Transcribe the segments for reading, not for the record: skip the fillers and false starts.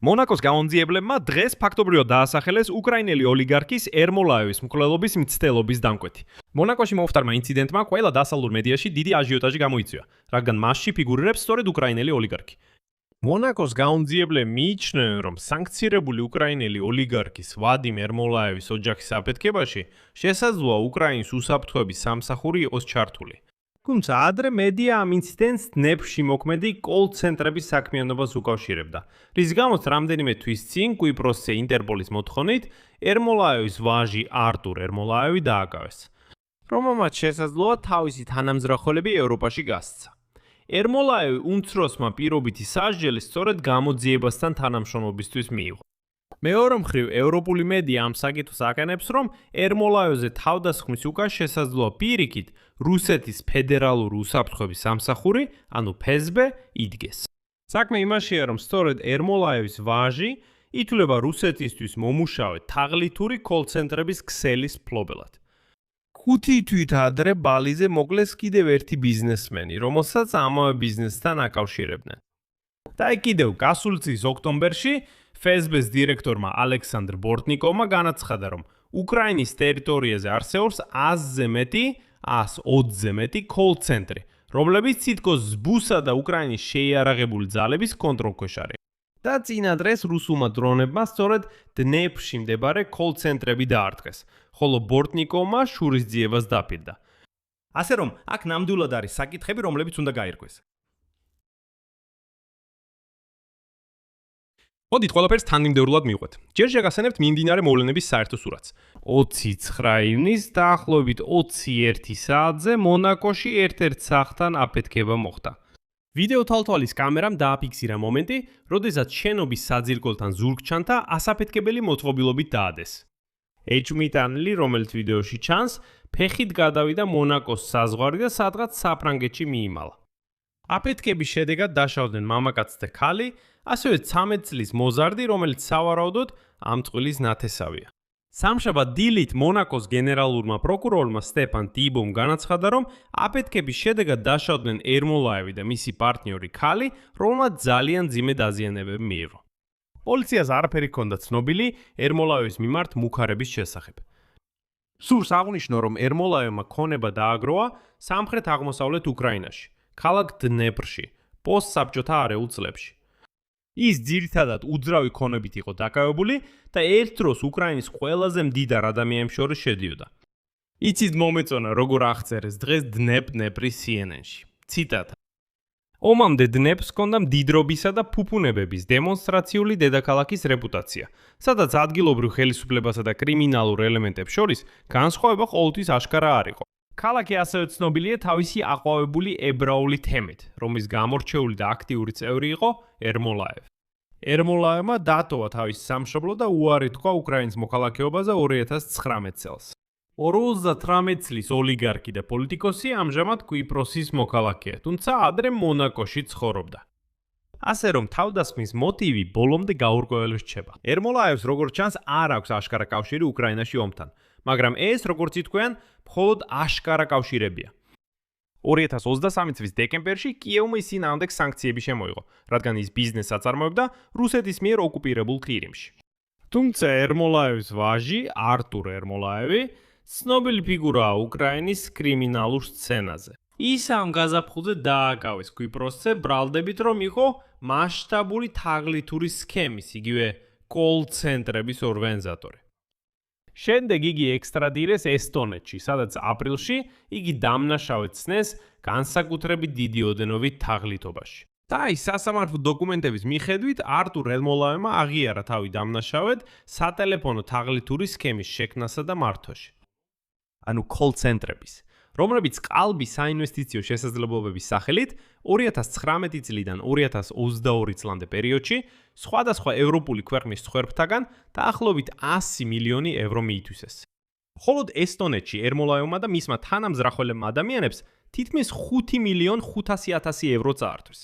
მონაკოს გამომძიებლებმა დღეს ფაქტობრივად დაასახელეს უკრაინელი ოლიგარქის ერმოლაევის მკვლელობის მცდელობის დამკვეთი. მონაკოში მოუხდარმა ინციდენტმა ყველა დასავლურ მედიაში დიდი აჟიოტაჟი გამოიწვია, რადგან მასში ფიგურირებს სწორედ უკრაინელი ოლიგარქი. მონაკოს გამომძიებლები მიიჩნევენ, რომ სანქცირებული უკრაინელი ოლიგარქის ვადიმ ერმოლაევის ოჯახის აფეთქებაში შესაძლოა უკრაინის უსაფრთხოების სამსახური იყოს ჩართული. თუმცა ადრე მედია ამ ინციდენტს დნეპრში მოქმედი კოლ-ცენტრების საქმიანობას უკავშირებდა, რის გამოც რამდენიმე თვის წინ კვიპროსზე ინტერპოლის მოთხოვნით ერმოლაევის ვაჟი არტურ ერმოლაევი დააკავეს, რომელმაც შესაძლოა თავისი თანამძრახველები ევროპაში გასცა. ერმოლაევი უმცროსმა პირობითი სასჯელი სწორედ გამოძიებასთან თანამშრომლობისთვის მიიღო. მეორე მხრივ, ევროპული მედია ამ საკითხს აყენებს, რომ ერმოლაევზე თავდასხმის უკან შესაძლოა პირიქით რუსეთის ფედერალური უსაფრთხოების სამსახური, ანუ ფესბე, იდგეს. საქმე იმაშია, რომ სწორედ ერმოლაევის ვაჟი ითვლება რუსეთისთვის მომუშავე თაღლითური კოლ-ცენტრების ქსელის მფლობელად. 5 თვით ადრე ბალიზე მოკლეს კიდევ ერთი ბიზნესმენი, რომელსაც ამავე ბიზნესთან აკავშირებდნენ. და კიდევ გასული წლის ოქტომბერში ფესბეს დირექტორმა ალექსანდრ ბორტნიკოვმა განაცხადა, რომ უკრაინის ტერიტორიაზე არსებობს 120-ზე მეტი კოლ-ცენტრი, რომლებიც თითქოს ზბუსა და უკრაინის შეიარაღებული ძალების კონტროლქვეშ არის. და წინა დღეს რუსულმა დრონებმა სწორედ დნეპრში მდებარე კოლ-ცენტრები დაარტყეს, ხოლო ბორტნიკოვმა შურისძიებას დაფირდა. ასე რომ, აქ ნამდვილად არის საკითხები, რომლებიც უნდა გაირკვეს. მოდით ყველაფერს თანმიმდევრულად მივყვეთ. ჯერ შეგახსენებთ მიმდინარე მოვლენების საერთო სურათს. 29 ივნის დაახლოებით 21 საათზე მონაკოში ერთ-ერთ სახლთან აფეთქება მოხდა. ვიდეო თვალთვალის კამერამ დააფიქსირა მომენტი, როდესაც შენობის საძირკველთან ზურგჩანთა ასაფეთქებელი მოწყობილობით დაადეს. ეჭვმიტანილი, რომელიც ვიდეოში ჩანს, ფეხით გადავიდა მონაკოს საზღვარი და სადღაც საფრანგეთში მიიმალა. აფეთქების შედეგად დაშავდნენ მამაკაცი და ქალი, ასევე 13 წლის მოზარდი, რომელიც სავარაუდოდ ამ წყვილის ნათესავია. სამშაბათ დილით მონაკოს გენერალურმა პროკურორმა სტეფან ტიბომ განაცხადა, რომ აფეთქების შედეგად დაშავდნენ ერმოლაევი და მისი პარტნიორი ქალი, რომელმაც ძალიან მძიმე დაზიანებები მიიღო. პოლიციას არაფერი ჰქონდა ცნობილი ერმოლაევის მიმართ მუქარების შესახებ. სურს აღნიშნო, რომ ერმოლაევმა ქონება დააგროვა სამხრეთ-აღმოსავლეთ უკრაინაში, ქალაქ დნეპრში, პოსტსაბჭოთა არეულ წლებში. ის ძირითადად უძრავი ქონებით იყო დაკავებული და ერთ დროს უკრაინის ყველაზე მდიდარ ადამიანებს შორის შედიოდა. იცით მომეწონა, როგორ აღწერეს დღეს დნეპრის CNN-ში. ციტატა: ომამდე დნეპრს ჰქონდა მდიდრობისა და ფუფუნებების დემონსტრაციული დედაქალაქის რეპუტაცია, სადაც ადგილობრივ ხელისუფლებასა და კრიმინალურ ელემენტებს შორის განსხვავება ყოველთვის აშკარა არ იყო. ქალაქი ასევე ცნობილია თავისი აყვავებული ებრაული თემით, რომლის გამორჩეული და აქტიური წევრი იყო ერმოლაევი. ერმოლაევმა დატოვა თავისი სამშობლო და უარი თქვა უკრაინის მოქალაქეობაზე 2019 წელს. 58 წლის ოლიგარქი და პოლიტიკოსი ამჟამად კვიპროსის მოქალაქეა, თუმცა ადრე მონაკოში ცხოვრობდა. ასე რომ თავდასხმის მოტივი ბოლომდე გაურკვეველი რჩება. ერმოლაევს როგორც ჩანს არ აქვს აშკარა კავშირი უკრაინაში ომთან, მაგრამ ეს, როგორც ითქვიან, მხოლოდ აშკარა კავშირებია. 2023 წლის დეკემბერში კიევმა ის წინააღმდეგ სანქციები შემოიღო, რადგან ის ბიზნესს აწარმოებდა რუსეთის მიერ ოკუპირებულ ყირიმში. თუმცა ერმოლაევის ვაჟი, არტურ ერმოლაევი, ცნობილი ფიგურაა უკრაინის კრიმინალურ სცენაზე. ის ამ გაზაფხულზე დააკავეს კვიპროსზე, ბრალდებით, რომ იყო მასშტაბური თაღლითური სქემის, იგივე კოლ-ცენტრების ორგანიზატორი. შემდეგ იგი ექსტრადირეს ესტონეთში, სადაც აპრილში იგი დამნაშავედ ცნეს განსაკუთრებით დიდი ოდენობით თაღლითობაში. და ის სასამართლო დოკუმენტების მიხედვით არტურ ერმოლაევმა აღიარა თავი დამნაშავედ სატელეფონო თაღლითური სქემის შექმნასა და მართვაში. ანუ კოლ-ცენტრების, რომლებიც ყალბი საინვესტიციო შესაძლებლობების სახელით 2019 წლიდან 2022 წლამდე პერიოდში სხვადასხვა ევროპული ქვეყნის მსხვერპლთაგან დაახლოებით 100 მილიონი ევრო მიითვისეს. მხოლოდ ესტონეთში ერმოლაევმა და მისმა თანამძრახველებმა ადამიანებს თითქმის 5.500.000 ევრო წაართვეს.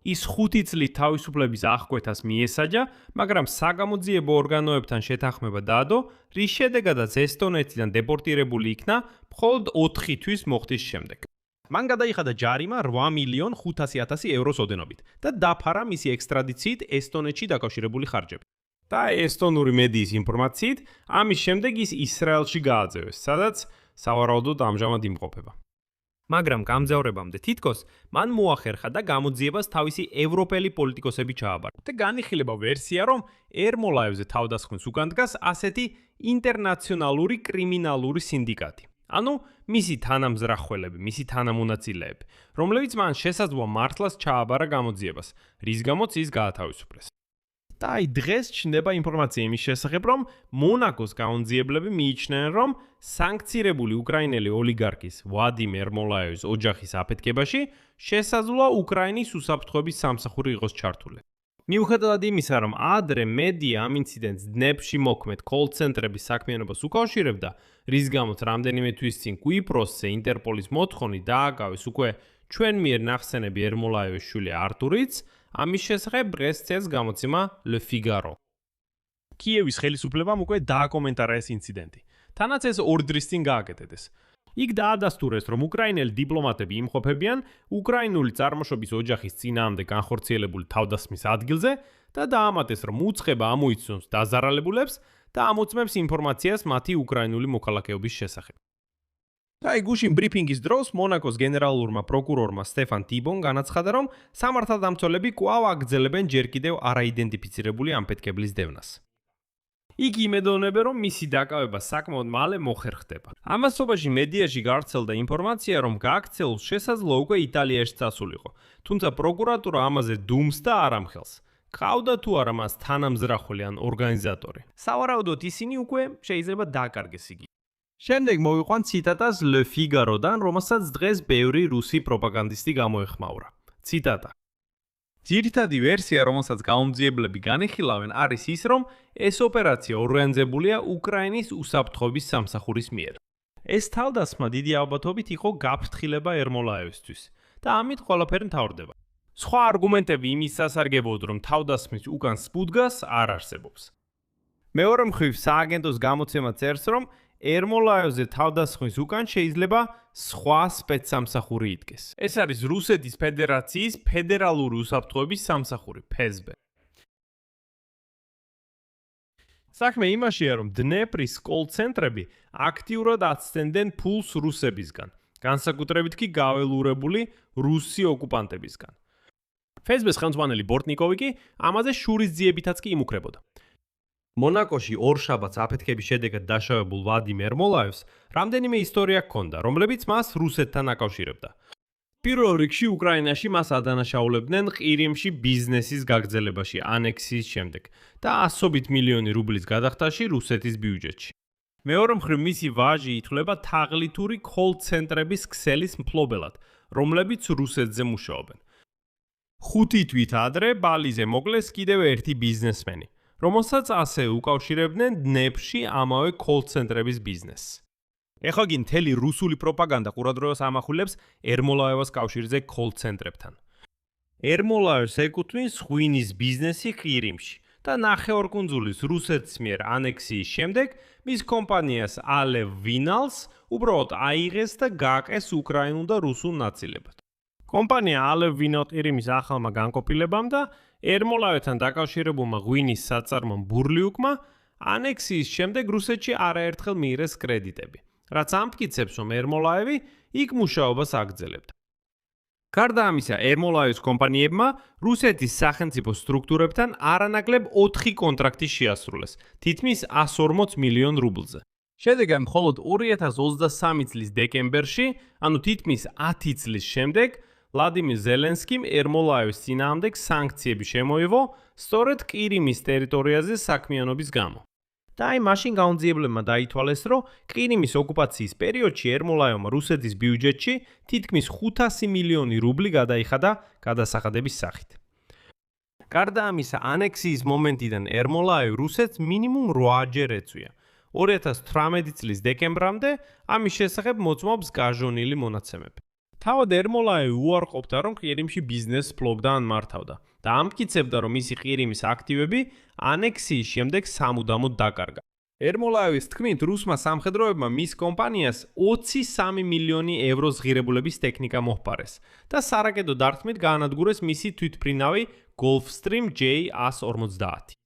ის 5 წლით თავისუფლების აღკვეთას მიესაჯა, მაგრამ საგამოძიებო ორგანოებთან შეთანხმება დაადო, რის შედეგადაც ესტონეთიდან დეპორტირებული იქნა მხოლოდ 4 თვის მოხდის შემდეგ. მან გადაიხადა ჯარიმა 8.500.000 ევროს ოდენობით და დაფარა მისი ექსტრადიციით ესტონეთში დაკავშირებული ხარჯები. და ესტონური მედიის ინფორმაციით, ამის შემდეგ ის ისრაელში გააძევეს, სადაც სავარაუდოდ ამჟამად იმყოფება. მაგრამ გამგზავრებამდე თითქოს მან მოახერხა და გამოძიებას თავისი ევროპელი პოლიტიკოსები ჩააბარა. და განიხილება ვერსია, რომ ერმოლაევზე თავდასხმის უკან დგას ასეთი ინტერნაციონალური კრიმინალური სინდიკატი. ანუ მისი თანამზრახველები, მისი თანამონაწილეები, რომლებიც მან შესაძლოა მართლაც ჩააბარა გამოძიებას, რის გამოც ის გაათავისუფლეს. და აი დღეს ჩნდება ინფორმაცია იმის შესახებ, რომ მონაკოს გამონძიებლები მიიჩნევენ, რომ სანქცირებული უკრაინელი ოლიგარქის ვადიმ ერმოლაევის ოჯახის აფეთქებაში შესაძლოა უკრაინის უსაფრთხოების სამსახური იყოს ჩართული. მიუხედავად იმისა, რომ ადრე მედია ამ ინციდენტს დნეპში მოქმედ კოლ-ცენტრების საქმიანობას უკავშირებდა, რის გამოც რამდენიმე თვის წინ კვიპროსზე ინტერპოლის მოთხოვნით დააკავეს უკვე ჩვენ მიერ ნახსენები ერმოლაევის შვილი არტურიც, ამის შესახებ დღეს წერს გამოცემა Le Figaro. კიევის ხელისუფლებამ უკვე დააკომენტარა ეს ინციდენტი. თანაც ეს 2 დღის წინ გააკეთეს. იქ დაადასტურეს, რომ უკრაინელი დიპლომატები იმყოფებიან უკრაინული წარმოშობის ოჯახის წინააღმდეგ განხორციელებული თავდასხმის ადგილზე და დაამატეს, რომ უცხება ამოიცნობს დაზარალებულებს და ამოწმებს ინფორმაციას მათი უკრაინული მოქალაქეობის შესახებ. და აი გუშინ ბრიფინგის დროს მონაკოს გენერალურმა პროკურორმა სტეფან ტიბონ განაცხადა, რომ სამართალდამცველები კვლავ აგრძელებენ ჯერ კიდევ არაიდენტიფიცირებული ამფეთქებლის დევნას. იქ იმედოვნებენ, რომ მისი დაკავება საკმაოდ მალე მოხერხდება. ამასობაში მედიაში გავრცელდა ინფორმაცია, რომ გააქცეულს შესაძლოა უკვე იტალიაში წასულიყო, თუმცა პროკურატურა ამაზე დუმს და არ ამხელს. ყავდა თუ არა მას თანამზრახველი ან ორგანიზატორი. სავარაუდოდ ისინი უკვე შეიძლება დააკარგეს იგი. შემდეგ მოვიყვან ციტატას Le Figaro-დან, რომელსაც დღეს ბევრი რუსი პროპაგანდისტი გამოეხმაურა. ციტატა: ძირითადი ვერსია, რომელსაც გამომძიებლები განიხილავენ, არის ის, რომ ეს ოპერაცია ორგანიზებულია უკრაინის უსაფრთხოების სამსახურის მიერ. ეს თავდასხმა დიდი ალბათობით იყო გაფრთხილება ერმოლაევისთვის და ამით ყველაფერი მთავრდება. სხვა არგუმენტები იმის სასარგებლოდ, რომ თავდასხმის უკან სპუდგას არ არსებობს. მეორე მხრივ სააგენტოს გამოცემა წერს, რომ ერმოლაევზე თავდასხმის უკან შეიძლება სხვა სპეცსამსახური იდგეს. ეს არის რუსეთის ფედერაციის ფედერალური უსაფრთხოების სამსახური, FSB. საქმე იმაშია, რომ დნეპრის კოლ-ცენტრები აქტიურად აცდენდნენ ფულს რუსებისგან, განსაკუთრებით კი გაველურებული რუსი ოკუპანტებისგან. FSB-ს ხელმძღვანელი ბორტნიკოვი კი ამაზე შურისძიებითაც კი იმუქრებოდა. მონაკოში ორშაბათს აფეთქების შედეგად დაშავებულ ვადიმ ერმოლაევს რამდენიმე ისტორია ჰქონდა, რომლებიც მას რუსეთთან აკავშირებდა. პირველ რიგში უკრაინაში მას ადანაშაულებდნენ ყირიმში ბიზნესის გაგრძელებაში ანექსიის შემდეგ და ასობით მილიონი რუბლის გადახდაში რუსეთის ბიუჯეტში. მეორე მხრივ მისი ვაჟი ითვლება თაღლითური კოლ-ცენტრების ქსელის მფლობელად, რომლებიც რუსეთზე მუშაობენ. 5 თვით ადრე ბალიზე მოკლეს კიდევ ერთი ბიზნესმენი, რომელსაც ასე უკავშირებდნენ დნეპში ამავე კოლ-ცენტრების ბიზნესს. ეხლა კი მთელი რუსული პროპაგანდა ყურადღებას ამახვილებს ერმოლაევას კავშირზე კოლ-ცენტრებთან. ერმოლაევს ეკუთვნის ღვინის ბიზნესი ყირიმში და ნახევარკუნძულის რუსეთის მიერ ანექსიის შემდეგ მის კომპანიას ალევ ვინალს უბრალოდ აიღეს და გააკეს უკრაინულ და რუსულ ნაწილებად. კომპანია ალევ ვინალ ყირიმის ახალმა განყოფილებამ და ერმოლაევთან დაკავშირებულმა ღვინის საწარმომ ბურლიუკმა ანექსიის შემდეგ რუსეთში არაერთხელ მიიღეს კრედიტები, რაც ამტკიცებს, რომ ერმოლაევი იქ მუშაობას აგრძელებდა. გარდა ამისა, ერმოლაევის კომპანიებმა რუსეთის სახელმწიფო სტრუქტურებთან არანაკლებ 4 კონტრაქტი შეასრულეს, თითქმის 140 მილიონ რუბლზე. შედეგად მხოლოდ 2023 წლის დეკემბერში, ანუ თითქმის 10 წლის შემდეგ, ვლადიმირ ზელენსკიმ ერმოლაევის წინააღმდეგ სანქციები შემოიღო სწორედ ყირიმის ტერიტორიაზე საქმიანობის გამო. და აი მაშინ გამომძიებლებმა დაითვალეს, რომ ყირიმის ოკუპაციის პერიოდში ერმოლაევმა რუსეთის ბიუჯეტში თითქმის 500 მილიონი რუბლი გადაიხადა გადასახადების სახით. გარდა ამისა, ანექსიის მომენტიდან ერმოლაევი რუსეთს მინიმუმ 8 ჯერ ეწვია. 2018 წლის დეკემბრამდე ამის შესახებ მოწმობს გაჟონილი მონაცემები. თავად ერმოლაევი უარყოფდა, რომ ყირიმში ბიზნესს ფლობდა ან მართავდა და ამტკიცებდა, რომ მისი ყირიმის აქტივები ანექსიის შემდეგ სამუდამოდ დაკარგა. ერმოლაევის თქმით, რუსმა სამხედროებმა მის კომპანიას 23 მილიონი ევროს ღირებულების ტექნიკა მოჰპარეს და სარაკეტო დარტყმით გაანადგურეს მისი თვითმფრინავი Gulfstream J-150.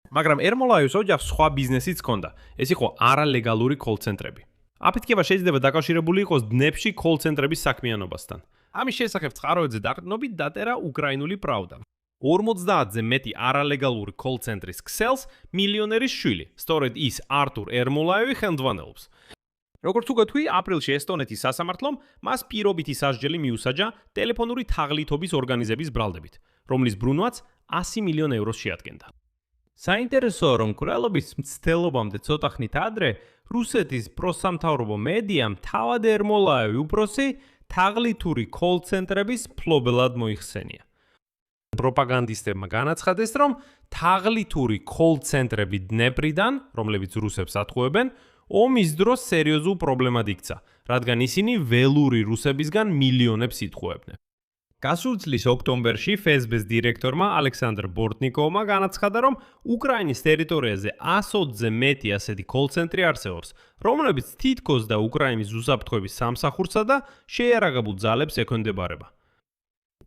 მაგრამ ერმოლაევის ოჯახს სხვა ბიზნესიც ჰქონდა. ეს იყო არალეგალური კოლ-ცენტრები. აფეთქება შეიძლება დაკავშირებული იყოს დნეპში კოლ-ცენტრების საქმიანობასთან. ამის შესახებ წყაროებზე დაყრდნობით დაწერა უკრაინული პრავდა. 50-ზე მეტი არალეგალური კოლ-ცენტრის ქსელს მილიონერის შვილი, სწორედ ის არტურ ერმოლაევი ხელმძღვანელობს. როგორც უგეთვი, აპრილში ესტონეთის სასამართლომ მას პირობითი სასჯელი მიუსაჯა ტელეფონური თაღლითობის ორგანიზების ბრალდებით, რომლის ბრუნვაც 100 მილიონ ევროს შეადგენდა. საინტერესოა, რომ მკვლელობის მცდელობამდე ცოტა ხნით ადრე რუსეთის პროსამთავრობო მედიამ თავად ერმოლაევი უფროსი თაღლითური კოლ-ცენტრების ფლობელად მოიხსენია. პროპაგანდისტებმა განაცხადეს, რომ თაღლითური კოლ-ცენტრები დნეპრიდან, რომლებიც რუსებს ატყუებენ, ომის დროს სერიოზულ პრობლემად იქცა, რადგან ისინი ველური რუსებისგან მილიონებს იტყუებდნენ. გასულ წლის ოქტომბერში FSB-ს დირექტორმა ალექსანდრ ბორტნიკოვმა განაცხადა, რომ უკრაინის ტერიტორიაზე 120-ზე მეტი ასეთი კოლ-ცენტრი არსებობს, რომლებიც თითქოს და უკრაინის უსაფრთხოების სამსახურსა და შეიარაღებულ ძალებს ექვემდებარება.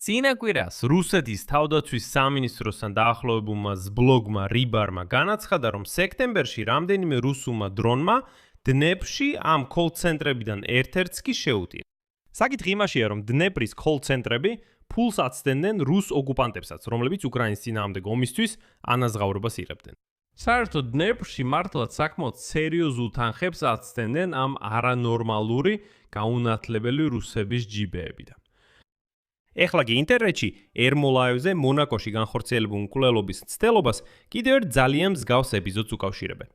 წინა კვირას რუსეთის თავდაცვის სამინისტროსთან დაახლოებულმა ზბლოგმა რიბარმა განაცხადა, რომ სექტემბერში რამდენიმე რუსულმა დრონმა დნეპრში ამ კოლ-ცენტრებიდან ერთ-ერთს კი შეუტია. საკითხი იმაშია, რომ დნეპრის კოლ-ცენტრები ფულს აცდენდნენ რუს ოკუპანტებსაც, რომლებიც უკრაინის წინააღმდეგ ომისთვის ანაზღაურებას იღებდნენ. საერთოდ დნეპრში მართლაც საკმაოდ სერიოზულ თანხებს აცდენდნენ ამ არანორმალური, გაუნათლებელი რუსების ჯიბეებიდან. ეხლა კი ინტერნეტში ერმოლაევზე მონაკოში განხორციელებულ მკვლელობის მცდელობას კიდევ ერთ ძალიან მსგავს ეპიზოდს უკავშირებენ.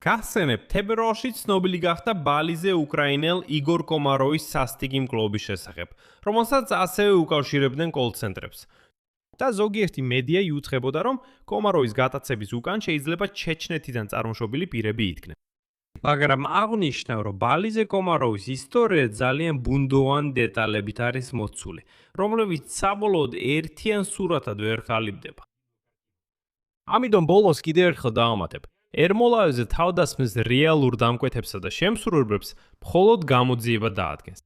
გახსენებთ, თებერვალში ცნობილი გახდა ბალიზე უკრაინელ იგორ კომაროვის სასტიკი მკვლობის შესახებ, რომელსაც ასევე უკავშირებდნენ კოლ-ცენტრებს. და ზოგიერთი მედია იუწყებოდა, რომ კომაროვის გატაცების უკან შეიძლება ჩეჩნეთიდან წარმოშობილი პირები იდგნენ. მაგრამ აღნიშნა, რომ ბალიზე კომაროვის ისტორია ძალიან ბუნდოვანი დეტალებით არის მოცული, რომლებიც საბოლოოდ ერთიან სურათად ვერ ხალიბდება. ამიტომ ბოლოს კიდევ ერთხელ დავამატებ, ერმოლაევზე თავდასხმის რეალურ დამკვეთებსა და შემსრულებლებს მხოლოდ გამოძიება დაადგენს.